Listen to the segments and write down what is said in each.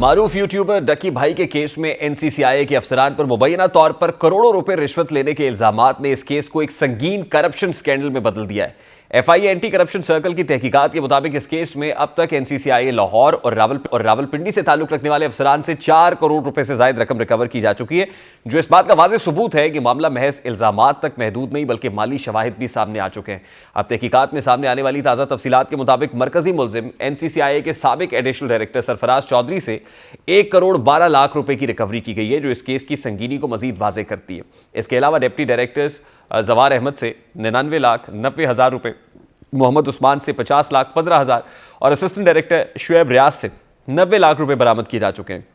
मारूफ YouTuber डकी भाई के case में एनसीसीआई के अफसरान पर मुबैना तौर पर करोड़ों रुपए रिश्वत लेने के इल्जामात ने इस केस को एक संगीन करप्शन स्कैंडल में बदल दिया है। एफआईए एंटी करप्शन सर्कल की तहकीकात के मुताबिक इस केस में अब तक एनसीसीआई लाहौर और रावलपिंडी से ताल्लुक रखने वाले अफसरान से 4 करोड़ रुपए से ज्यादा रकम रिकवर की जा चुकी है, जो इस बात का वाज़ेह सबूत है कि मामला महज इल्जामात तक महदूद नहीं बल्कि माली शवाहिद भी सामने आ चुके हैं। अब तहकीकात में सामने आने वाली ताज़ा तफसीलात के मुताबिक मरकजी मुलजिम एनसीसीआई के साबिक एडिशनल डायरेक्टर सरफराज चौधरी से 1 करोड़ 12 लाख रुपए की रिकवरी की गई है, जो इस केस की संगीनी को मजीद वाज़ेह करती है। इसके अलावा डिप्टी डायरेक्टर्स जवार अहमद से 99,90,000 रुपए, मोहम्मद उस्मान से 50 लाख 15,000 और असिस्टेंट डायरेक्टर शुएब रियाज से 90 लाख रुपए बरामद किए जा चुके हैं,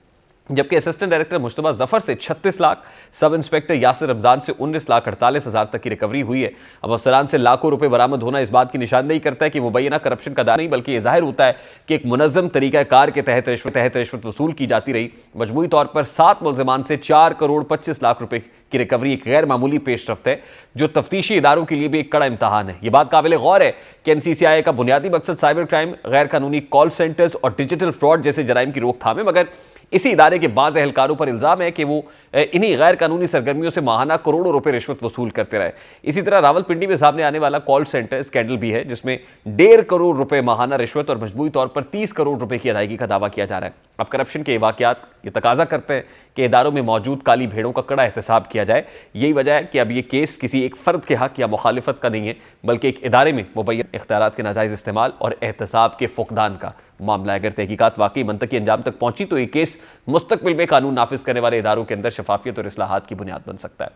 जबकि असिस्टेंट डायरेक्टर मुश्तबा जफर से 36 लाख, सब इंस्पेक्टर यासिर रमजान से 19,48,000 तक की रिकवरी हुई है। अब अफसरान से लाखों रुपए बरामद होना इस बात की निशानदेही करता है कि मुबैना करप्शन का दायरा नहीं बल्कि यह जाहिर होता है कि एक मुनज़्ज़म तरीक़ाकार के तहत रिश्वत वसूल की जाती रही। मजमूई तौर पर 7 मुल्ज़िमान से 4 करोड़ 25 लाख रुपए की रिकवरी एक गैर मामूली पेशरफ्त है, जो तफ्तीशी इदारों के लिए भी एक कड़ा इम्तहान है। यह बात काबिल गौर है कि एनसीसीआई का बुनियादी मकसद साइबर क्राइम, गैर कानूनी कॉल सेंटर्स और डिजिटल फ्रॉड जैसे जराइम की रोकथाम है, मगर इसी इदारे के बाज़ एहलकारों पर इल्ज़ाम है कि वो इन्हीं गैर कानूनी सरगर्मियों से माहाना करोड़ों रुपए रिश्वत वसूल करते रहे। इसी तरह रावलपिंडी में सामने आने वाला कॉल सेंटर स्कैंडल भी है, जिसमें 1.5 करोड़ रुपए माहाना रिश्वत और मजबूरी तौर पर 30 करोड़ रुपए की अदायगी का दावा किया जा रहा है। अब करप्शन के वाक़यात ये तकाजा करते हैं कि इदारों में मौजूद काली भेड़ों का कड़ा एहतसाब किया जाए। यही वजह है कि अब ये केस किसी एक फ़र्द के हक या मुखालिफत का नहीं है, बल्कि एक इदारे में मुबैन इख्तियारात के नाजायज़ इस्तेमाल और एहतसाब के फुकदान का मामला है। अगर तहकीकात वाकई मंतकी अंजाम तक पहुंची तो ये केस मुस्तकबिल में कानून नाफिज करने वाले इदारों के अंदर शफाफियत और इस्लाहात की बुनियाद बन सकता है।